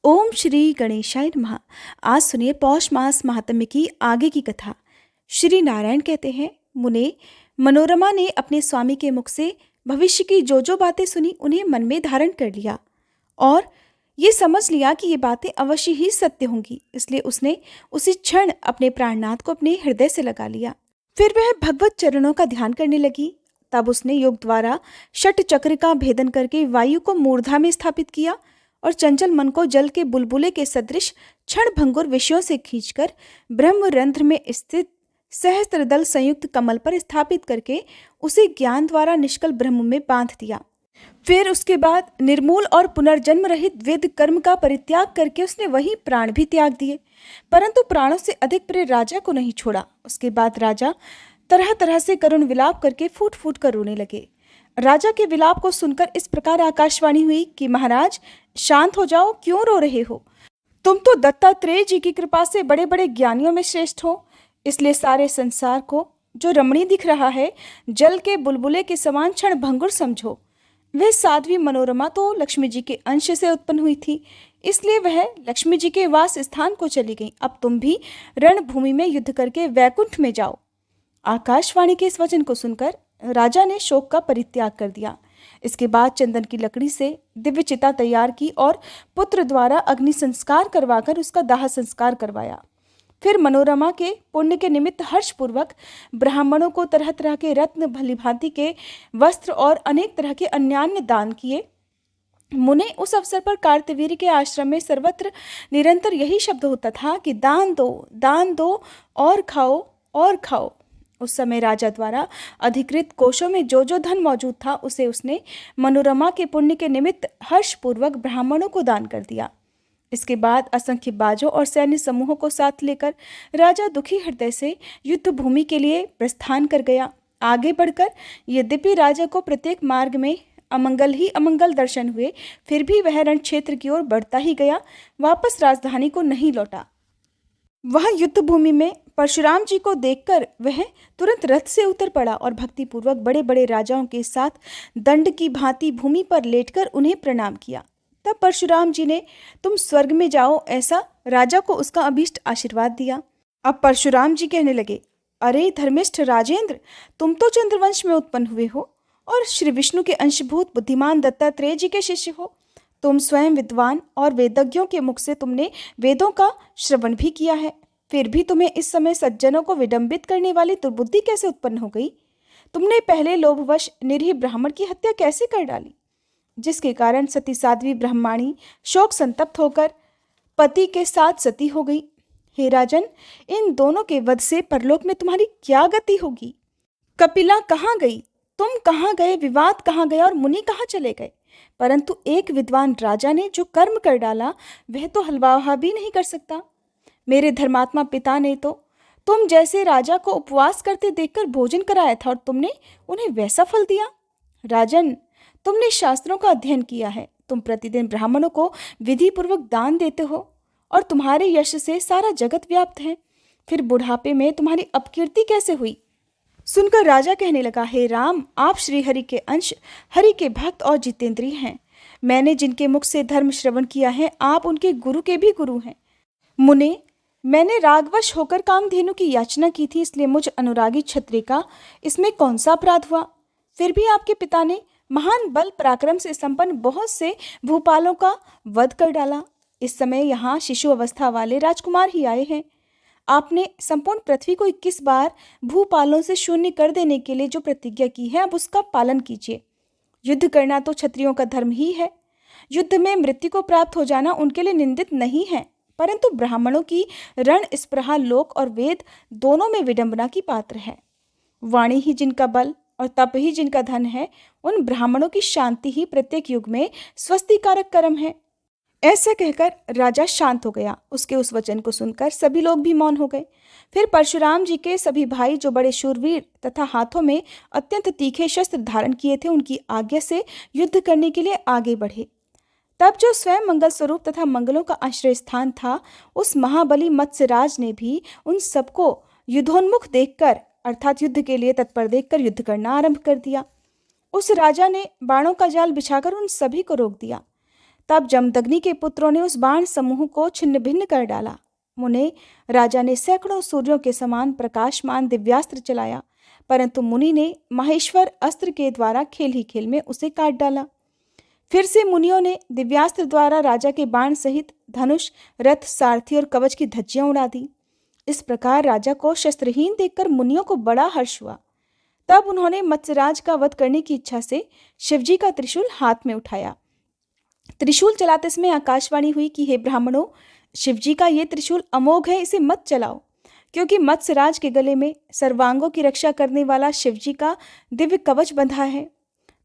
ओम श्री गणेशाय नमः। आज सुनिए पौष मास महात्म्य की आगे की कथा। श्री नारायण कहते हैं, मुने, मनोरमा ने अपने स्वामी के मुख से भविष्य की जो जो बातें सुनी उन्हें मन में धारण कर लिया और ये समझ लिया कि ये बातें अवश्य ही सत्य होंगी। इसलिए उसने उसी क्षण अपने प्राणनाथ को अपने हृदय से लगा लिया। फिर वह भगवत चरणों का ध्यान करने लगी। तब उसने योग द्वारा षट चक्र का भेदन करके वायु को मूर्धा में स्थापित किया और चंचल मन को जल के बुलबुले के सदृश क्षण भंगुर विषयों से खींचकर ब्रह्मरंध्र में स्थित सहस्त्रदल संयुक्त कमल पर स्थापित करके उसे ज्ञान द्वारा निष्कल ब्रह्म में बांध दिया। फिर उसके बाद निर्मूल और पुनर्जन्म रहित वेद कर्म का परित्याग करके उसने वही प्राण भी त्याग दिए, परंतु प्राणों से अधिक प्रिय राजा को नहीं छोड़ा। उसके बाद राजा तरह तरह से करुण विलाप करके फूट फूट कर रोने लगे। राजा के विलाप को सुनकर इस प्रकार आकाशवाणी हुई कि महाराज, शांत हो जाओ, क्यों रो रहे हो? तुम तो दत्तात्रेय जी की कृपा से बड़े बड़े ज्ञानियों में श्रेष्ठ हो, इसलिए सारे संसार को जो रमणीय दिख रहा है जल के बुलबुले के समान क्षण भंगुर समझो। वह साध्वी मनोरमा तो लक्ष्मी जी के अंश से उत्पन्न हुई थी, इसलिए वह लक्ष्मी जी के वास स्थान को चली गई। अब तुम भी रणभूमि में युद्ध करके वैकुंठ में जाओ। आकाशवाणी के इस वचन को सुनकर राजा ने शोक का परित्याग कर दिया। इसके बाद चंदन की लकड़ी से दिव्य चिता तैयार की और पुत्र द्वारा अग्नि संस्कार करवाकर उसका दाह संस्कार करवाया। फिर मनोरमा के पुण्य के निमित्त हर्षपूर्वक ब्राह्मणों को तरह तरह के रत्न, भली भांति के वस्त्र और अनेक तरह के अन्यान्य दान किए। मुने, उस अवसर पर कार्तवीर्य के आश्रम में सर्वत्र निरंतर यही शब्द होता था कि दान दो और खाओ और खाओ। उस समय राजा द्वारा अधिकृत कोषों में जो जो धन मौजूद था उसे उसने मनोरमा के पुण्य के निमित्त हर्षपूर्वक ब्राह्मणों को दान कर दिया। इसके बाद असंख्य बाजों और सैन्य समूहों को साथ लेकर राजा दुखी हृदय से युद्ध भूमि के लिए प्रस्थान कर गया। आगे बढ़कर यद्यपि राजा को प्रत्येक मार्ग में अमंगल ही अमंगल दर्शन हुए, फिर भी वह रण क्षेत्र की ओर बढ़ता ही गया, वापस राजधानी को नहीं लौटा। वह युद्ध भूमि में परशुराम जी को देखकर वह तुरंत रथ से उतर पड़ा और भक्तिपूर्वक बड़े बड़े राजाओं के साथ दंड की भांति भूमि पर लेटकर उन्हें प्रणाम किया। तब परशुराम जी ने तुम स्वर्ग में जाओ ऐसा राजा को उसका अभीष्ट आशीर्वाद दिया। अब परशुराम जी कहने लगे, अरे धर्मिष्ठ राजेंद्र, तुम तो चंद्रवंश में उत्पन्न हुए हो और श्री विष्णु के अंशभूत बुद्धिमान दत्तात्रेय जी के शिष्य हो। तुम स्वयं विद्वान और वेदज्ञों के मुख से तुमने वेदों का श्रवण भी किया है, फिर भी तुम्हें इस समय सज्जनों को विडंबित करने वाली दुर्बुद्धि कैसे उत्पन्न हो गई? तुमने पहले लोभवश निरीह ब्राह्मण की हत्या कैसे कर डाली, जिसके कारण सती साध्वी ब्रह्माणी शोक संतप्त होकर पति के साथ सती हो गई। हे राजन, इन दोनों के वध से परलोक में तुम्हारी क्या गति होगी? कपिला कहाँ गई, तुम कहाँ गए, विवाद कहाँ गया और मुनि कहाँ चले गए? परंतु एक विद्वान राजा ने जो कर्म कर डाला वह तो हलवाहा भी नहीं कर सकता। मेरे धर्मात्मा पिता ने तो तुम जैसे राजा को उपवास करते देखकर भोजन कराया था और तुमने उन्हें वैसा फल दिया। राजन, तुमने शास्त्रों का अध्ययन किया है, तुम प्रतिदिन ब्राह्मणों को विधि पूर्वक दान देते हो और तुम्हारे यश से सारा जगत व्याप्त है, फिर बुढ़ापे में तुम्हारी अपकीर्ति कैसे हुई? सुनकर राजा कहने लगा, हे राम, आप श्री हरि के अंश, हरि के भक्त और जितेंद्रिय हैं। मैंने जिनके मुख से धर्म श्रवण किया है, आप उनके गुरु के भी गुरु हैं। मुने, मैंने रागवश होकर कामधेनु की याचना की थी, इसलिए मुझ अनुरागी क्षत्रिय का इसमें कौन सा अपराध हुआ? फिर भी आपके पिता ने महान बल पराक्रम से संपन्न बहुत से भूपालों का वध कर डाला। इस समय यहाँ शिशु अवस्था वाले राजकुमार ही आए हैं। आपने संपूर्ण पृथ्वी को 21 बार भूपालों से शून्य कर देने के लिए जो प्रतिज्ञा की है, अब उसका पालन कीजिए। युद्ध करना तो क्षत्रियों का धर्म ही है। युद्ध में मृत्यु को प्राप्त हो जाना उनके लिए निंदित नहीं है, परंतु ब्राह्मणों की रण स्पृहा लोक और वेद दोनों में विडंबना की पात्र है। वाणी ही जिनका बल और तप ही जिनका धन है, उन ब्राह्मणों की शांति ही प्रत्येक युग में स्वस्तिकारक कर्म है। ऐसा कहकर राजा शांत हो गया। उसके उस वचन को सुनकर सभी लोग भी मौन हो गए। फिर परशुराम जी के सभी भाई, जो बड़े शूरवीर तथा हाथों में अत्यंत तीखे शस्त्र धारण किए थे, उनकी आज्ञा से युद्ध करने के लिए आगे बढ़े। तब जो स्वयं मंगल स्वरूप तथा मंगलों का आश्रय स्थान था, उस महाबली मत्स्यराज ने भी उन सबको युद्धोन्मुख देखकर, अर्थात युद्ध के लिए तत्पर देखकर युद्ध करना आरंभ कर दिया। उस राजा ने बाणों का जाल बिछाकर उन सभी को रोक दिया। तब जमदग्नि के पुत्रों ने उस बाण समूह को छिन्न भिन्न कर डाला। मुने, राजा ने सैकड़ों सूर्यों के समान प्रकाशमान दिव्यास्त्र चलाया, परंतु मुनि ने माहेश्वर अस्त्र के द्वारा खेल ही खेल में उसे काट डाला। फिर से मुनियों ने दिव्यास्त्र द्वारा राजा के बाण सहित धनुष, रथ, सारथी और कवच की धज्जियां उड़ा दी। इस प्रकार राजा को शस्त्रहीन देखकर मुनियों को बड़ा हर्ष हुआ। तब उन्होंने मत्स्यराज का वध करने की इच्छा से शिवजी का त्रिशूल हाथ में उठाया। त्रिशूल चलाते समय आकाशवाणी हुई कि हे ब्राह्मणों, शिवजी का ये त्रिशूल अमोघ है, इसे मत चलाओ, क्योंकि मत्स्यराज के गले में सर्वांगों की रक्षा करने वाला शिवजी का दिव्य कवच बंधा है,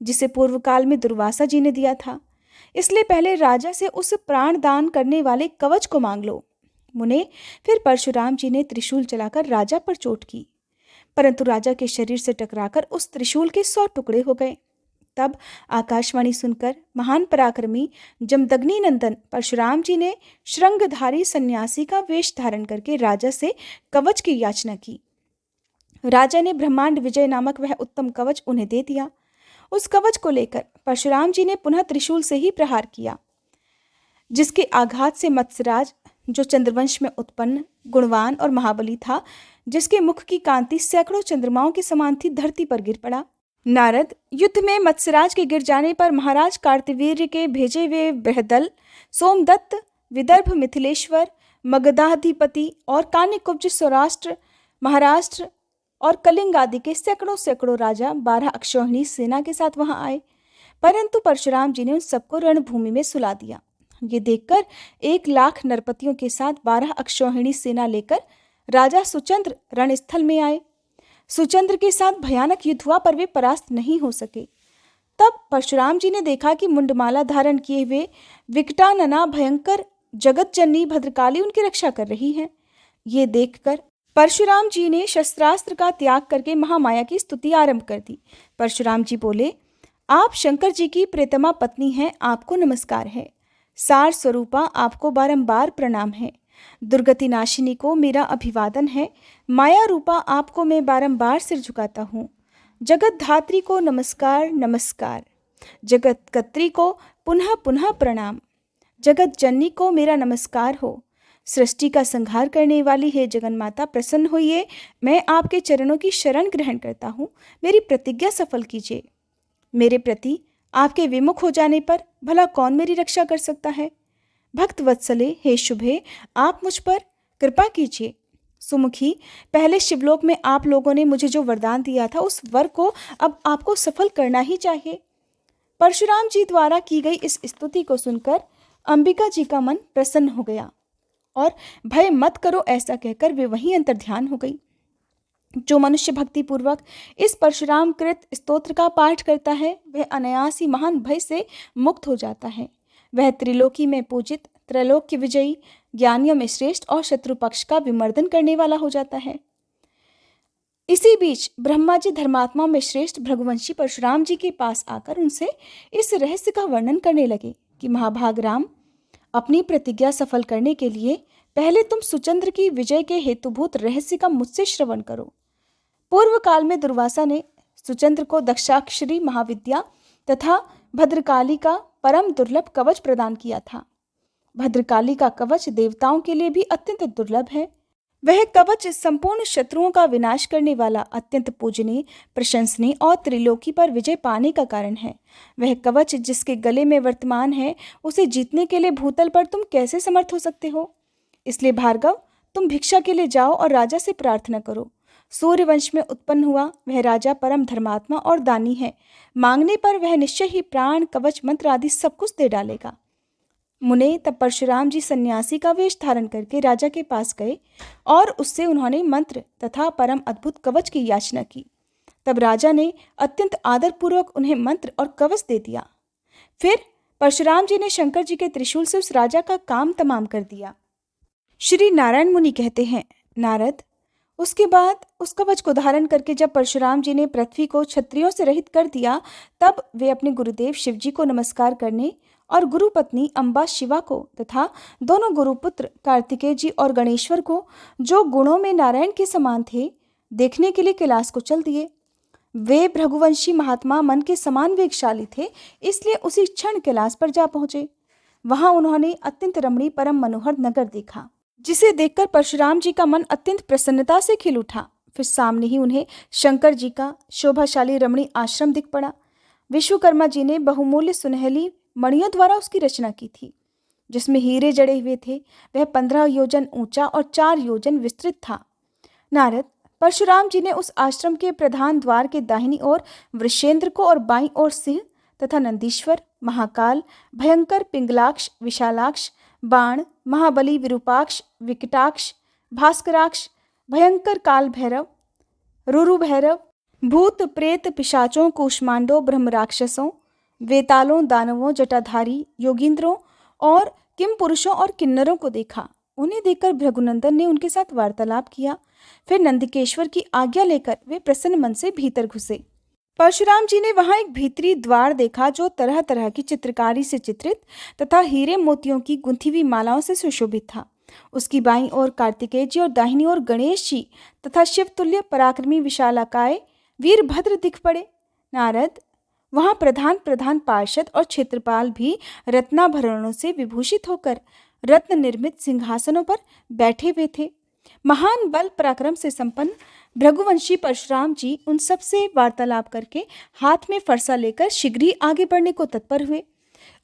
जिसे पूर्व काल में दुर्वासा जी ने दिया था। इसलिए पहले राजा से उस प्राण दान करने वाले कवच को मांग लो। मुने, फिर परशुराम जी ने त्रिशूल चलाकर राजा पर चोट की, परंतु राजा के शरीर से टकराकर उस त्रिशूल के 100 टुकड़े हो गए। तब आकाशवाणी सुनकर महान पराक्रमी जमदग्नि नंदन परशुराम जी ने श्रृंगधारी सन्यासी का वेश धारण करके राजा से कवच की याचना की। राजा ने ब्रह्मांड विजय नामक वह उत्तम कवच उन्हें दे दिया। उस कवच को लेकर परशुराम जी ने पुनः त्रिशूल से ही प्रहार किया, जिसके आघात से मत्स्यराज, जो चंद्रवंश में उत्पन्न गुणवान और महाबली था, जिसके मुख की कांति सैकड़ों चंद्रमाओं के समान थी, धरती पर गिर पड़ा। नारद, युद्ध में मत्स्यराज के गिर जाने पर महाराज कार्तवीर्य के भेजे हुए बृहदल, सोमदत्त, विदर्भ, मिथिलेश्वर, मगधाधिपति और कान्यकुब्ज, सौराष्ट्र, महाराष्ट्र और कलिंग आदि के सैकड़ों सैकड़ों राजा 12 अक्षौहिणी सेना के साथ वहां आए, परंतु परशुराम जी ने उन सबको रणभूमि में सुला दिया। ये देखकर 1 लाख नरपतियों के साथ 12 अक्षौहिणी सेना लेकर राजा सुचंद्र रणस्थल में आए। सुचंद्र के साथ भयानक युद्ध हुआ, पर वे परास्त नहीं हो सके। तब परशुराम जी ने देखा कि मुंडमाला धारण किए हुए विकटानना भयंकर जगत जननी भद्रकाली उनकी रक्षा कर रही है। ये देखकर परशुराम जी ने शस्त्रास्त्र का त्याग करके महामाया की स्तुति आरंभ कर दी। परशुराम जी बोले, आप शंकर जी की प्रियतमा पत्नी हैं, आपको नमस्कार है। सार स्वरूपा, आपको बारंबार प्रणाम है। दुर्गति नाशिनी को मेरा अभिवादन है। माया रूपा, आपको मैं बारंबार सिर झुकाता हूँ। जगत धात्री को नमस्कार नमस्कार। जगत कत्री को पुनः पुनः प्रणाम। जगत जननी को मेरा नमस्कार हो। सृष्टि का संहार करने वाली है जगन्माता, प्रसन्न होइए। मैं आपके चरणों की शरण ग्रहण करता हूँ, मेरी प्रतिज्ञा सफल कीजिए। मेरे प्रति आपके विमुख हो जाने पर भला कौन मेरी रक्षा कर सकता है। भक्त वत्सले, हे शुभे, आप मुझ पर कृपा कीजिए। सुमुखी, पहले शिवलोक में आप लोगों ने मुझे जो वरदान दिया था, उस वर को अब आपको सफल करना ही चाहिए। परशुराम जी द्वारा की गई इस स्तुति को सुनकर अंबिका जी का मन प्रसन्न हो गया और भय मत करो ऐसा कहकर वे वहीं अंतर्ध्यान हो गई। जो मनुष्य भक्ति पूर्वक इस परशुराम कृत स्तोत्र का पाठ करता है, वह अनायास ही महान भय से मुक्त हो जाता है। वह त्रिलोकी में पूजित, त्रैलोक्य विजयी, ज्ञानियों में श्रेष्ठ और शत्रु पक्ष का विमर्दन करने वाला हो जाता है। इसी बीच ब्रह्मा जी धर्मात्मा में श्रेष्ठ भृगुवंशी परशुराम जी के पास आकर उनसे इस रहस्य का वर्णन करने लगे कि महाभाग राम, अपनी प्रतिज्ञा सफल करने के लिए पहले तुम सुचंद्र की विजय के हेतुभूत रहस्य का मुझसे श्रवण करो। पूर्व काल में दुर्वासा ने सुचंद्र को दक्षाक्षरी महाविद्या तथा भद्रकाली का परम दुर्लभ कवच प्रदान किया था। भद्रकाली का कवच देवताओं के लिए भी अत्यंत दुर्लभ है। वह कवच संपूर्ण शत्रुओं का विनाश करने वाला, अत्यंत पूजनीय, प्रशंसनीय और त्रिलोकी पर विजय पाने का कारण है। वह कवच जिसके गले में वर्तमान है, उसे जीतने के लिए भूतल पर तुम कैसे समर्थ हो सकते हो। इसलिए भार्गव, तुम भिक्षा के लिए जाओ और राजा से प्रार्थना करो। सूर्यवंश में उत्पन्न हुआ वह राजा परम धर्मात्मा और दानी है। मांगने पर वह निश्चय ही प्राण, कवच, मंत्र आदि सब कुछ दे डालेगा। मुने, तब परशुराम जी सन्यासी का वेश धारण करके राजा के पास गए और उससे उन्होंने मंत्र तथा परम अद्भुत कवच की याचना की। तब राजा ने अत्यंत आदरपूर्वक उन्हें मंत्र और कवच दे दिया। फिर परशुराम जी ने शंकर जी के त्रिशूल से उस राजा का काम तमाम कर दिया। श्री नारायण मुनि कहते हैं, नारद, उसके बाद उस कवच को धारण करके जब परशुराम जी ने पृथ्वी को क्षत्रियों से रहित कर दिया, तब वे अपने गुरुदेव शिव जी को नमस्कार करने और गुरु पत्नी अम्बा शिवा को तथा दोनों गुरुपुत्र कार्तिकेय जी और गणेश्वर को, जो गुणों में नारायण के समान थे, देखने के लिए कैलाश को चल दिए। वे भृगुवंशी महात्मा मन के समान वेगशाली थे, इसलिए उसी क्षण कैलाश पर जा पहुंचे। वहां उन्होंने अत्यंत रमणीय परम मनोहर नगर देखा, जिसे देखकर परशुराम जी का मन अत्यंत प्रसन्नता से खिल उठा। फिर सामने ही उन्हें शंकर जी का शोभाशाली रमणीय आश्रम दिख पड़ा। विश्वकर्मा जी ने बहुमूल्य सुनहली मणियों द्वारा उसकी रचना की थी, जिसमें हीरे जड़े हुए थे। वह 15 योजन ऊंचा और 4 योजन विस्तृत था। नारद, परशुराम जी ने उस आश्रम के प्रधान द्वार के दाहिनी ओर वृषेंद्र को और बाईं ओर सिंह तथा नंदीश्वर, महाकाल, भयंकर, पिंगलाक्ष, विशालाक्ष, बाण, महाबली, विरूपाक्ष, विकटाक्ष, भास्कराक्ष, भयंकर काल भैरव, रुरु भैरव, भूत प्रेत पिशाचों, कूष्मांडों, ब्रह्म राक्षसों, वेतालों, दानवों, जटाधारी, योगींद्रों और किम पुरुषों और किन्नरों को देखा। उन्हें देखकर भृगुनंदन ने उनके साथ वार्तालाप किया। फिर नंदिकेश्वर की आज्ञा लेकर वे प्रसन्न मन से भीतर घुसे। परशुराम जी ने वहां एक भीतरी द्वार देखा, जो तरह तरह की चित्रकारी से चित्रित तथा हीरे मोतियों की गुंथी हुई मालाओं से सुशोभित था। उसकी बाईं ओर कार्तिकेय जी और दाहिनी ओर गणेश जी तथा शिवतुल्य पराक्रमी विशालाकाय वीरभद्र दिख पड़े। नारद, वहां प्रधान प्रधान पार्षद और क्षेत्रपाल भी रत्नाभरणों से विभूषित होकर रत्न निर्मित सिंहासनों पर बैठे हुए थे। महान बल पराक्रम से संपन्न भृगुवंशी परशुराम जी उन सब से वार्तालाप करके हाथ में फरसा लेकर शीघ्र ही आगे बढ़ने को तत्पर हुए।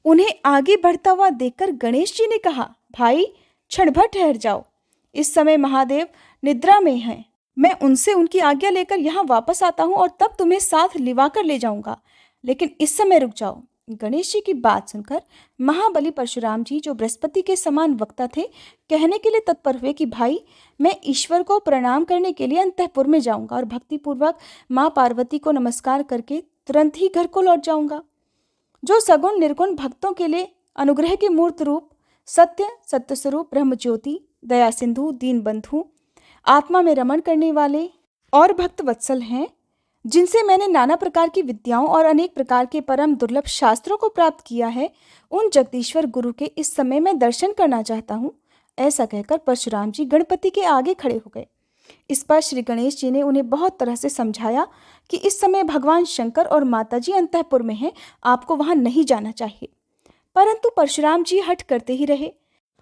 उन्हें आगे बढ़ता हुआ देखकर गणेश जी ने कहा, भाई क्षण भर ठहर जाओ, इस समय महादेव निद्रा में हैं। मैं उनसे उनकी आज्ञा लेकर यहाँ वापस आता हूँ और तब तुम्हें साथ लिवा कर ले जाऊंगा, लेकिन इस समय रुक जाओ। गणेश जी की बात सुनकर महाबली परशुराम जी, जो बृहस्पति के समान वक्ता थे, कहने के लिए तत्पर हुए कि भाई, मैं ईश्वर को प्रणाम करने के लिए अंतःपुर में जाऊंगा और भक्तिपूर्वक माँ पार्वती को नमस्कार करके तुरंत ही घर को लौट जाऊंगा। जो सगुण निर्गुण भक्तों के लिए अनुग्रह के मूर्त रूप, सत्य सत्य स्वरूप, ब्रह्म ज्योति, दया सिंधु, दीन बंधु, आत्मा में रमण करने वाले और भक्त वत्सल हैं, जिनसे मैंने नाना प्रकार की विद्याओं और अनेक प्रकार के परम दुर्लभ शास्त्रों को प्राप्त किया है, उन जगदीश्वर गुरु के इस समय मैं दर्शन करना चाहता हूँ। ऐसा कहकर परशुराम जी गणपति के आगे खड़े हो गए। इस पर श्री गणेश जी ने उन्हें बहुत तरह से समझाया कि इस समय भगवान शंकर और माता जी अंतःपुर में हैं, आपको वहां नहीं जाना चाहिए। परंतु परशुराम जी हठ करते ही रहे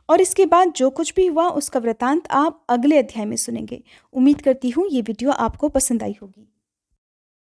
और इसके बाद जो कुछ भी हुआ उसका वृतांत आप अगले अध्याय में सुनेंगे। उम्मीद करती हूँ ये वीडियो आपको पसंद आई होगी।